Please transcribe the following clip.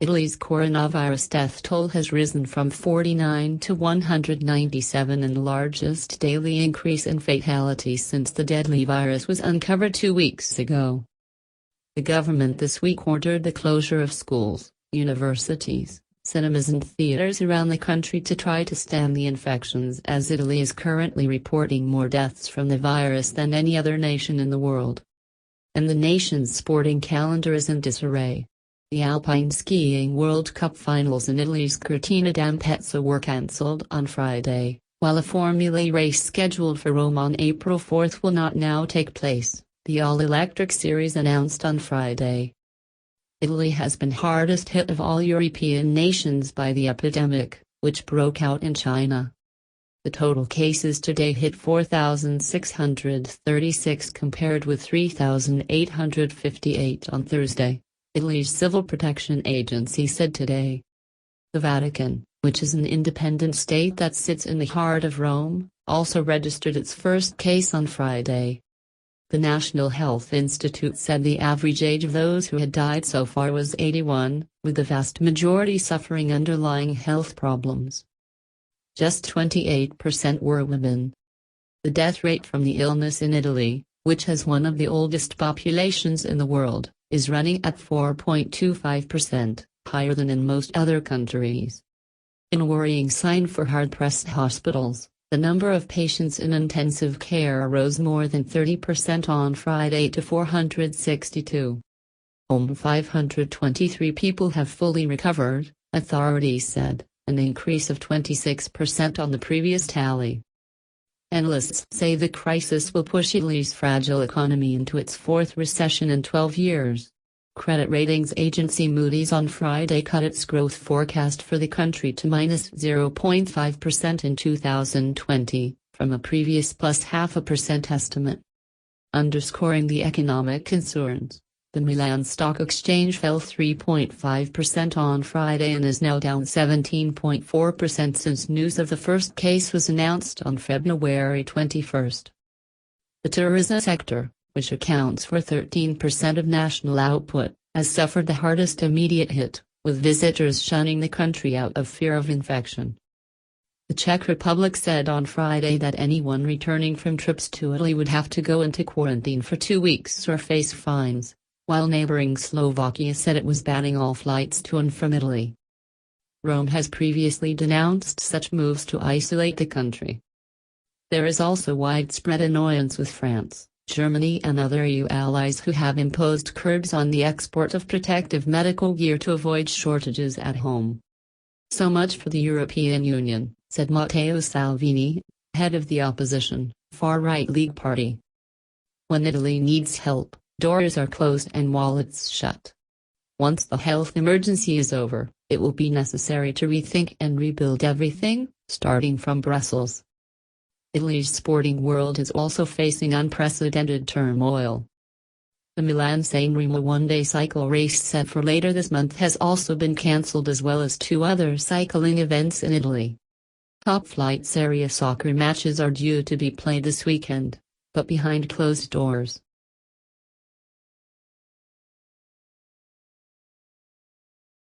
Italy's coronavirus death toll has risen from 49 to 197, and the largest daily increase in fatalities since the deadly virus was uncovered 2 weeks ago. The government this week ordered the closure of schools, universities, cinemas and theaters around the country to try to stem the infections, as Italy is currently reporting more deaths from the virus than any other nation in the world. And the nation's sporting calendar is in disarray. The Alpine Skiing World Cup finals in Italy's Cortina d'Ampezzo were cancelled on Friday, while a Formula race scheduled for Rome on April 4 will not now take place, the all-electric series announced on Friday. Italy has been hardest hit of all European nations by the epidemic, which broke out in China. The total cases today hit 4,636 compared with 3,858 on Thursday, Italy's Civil Protection Agency said today. The Vatican, which is an independent state that sits in the heart of Rome, also registered its first case on Friday. The National Health Institute said the average age of those who had died so far was 81, with the vast majority suffering underlying health problems. Just 28% were women. The death rate from the illness in Italy, which has one of the oldest populations in the world, is running at 4.25%, higher than in most other countries. In a worrying sign for hard-pressed hospitals, the number of patients in intensive care rose more than 30% on Friday to 462. 523 people have fully recovered, authorities said, an increase of 26% on the previous tally. Analysts say the crisis will push Italy's fragile economy into its fourth recession in 12 years. Credit ratings agency Moody's on Friday cut its growth forecast for the country to minus 0.5% in 2020, from a previous plus 0.5% estimate. Underscoring the economic concerns, the Milan Stock Exchange fell 3.5% on Friday and is now down 17.4% since news of the first case was announced on February 21. The tourism sector, which accounts for 13% of national output, has suffered the hardest immediate hit, with visitors shunning the country out of fear of infection. The Czech Republic said on Friday that anyone returning from trips to Italy would have to go into quarantine for 2 weeks or face fines, while neighboring Slovakia said it was banning all flights to and from Italy. Rome has previously denounced such moves to isolate the country. There is also widespread annoyance with France, Germany and other EU allies who have imposed curbs on the export of protective medical gear to avoid shortages at home. So much for the European Union, said Matteo Salvini, head of the opposition, far-right League Party. When Italy needs help, doors are closed and wallets shut. Once the health emergency is over, it will be necessary to rethink and rebuild everything, starting from Brussels. Italy's sporting world is also facing unprecedented turmoil. The Milan-San Remo one-day cycle race set for later this month has also been cancelled, as well as 2 other cycling events in Italy. Top-flight Serie A soccer matches are due to be played this weekend, but behind closed doors.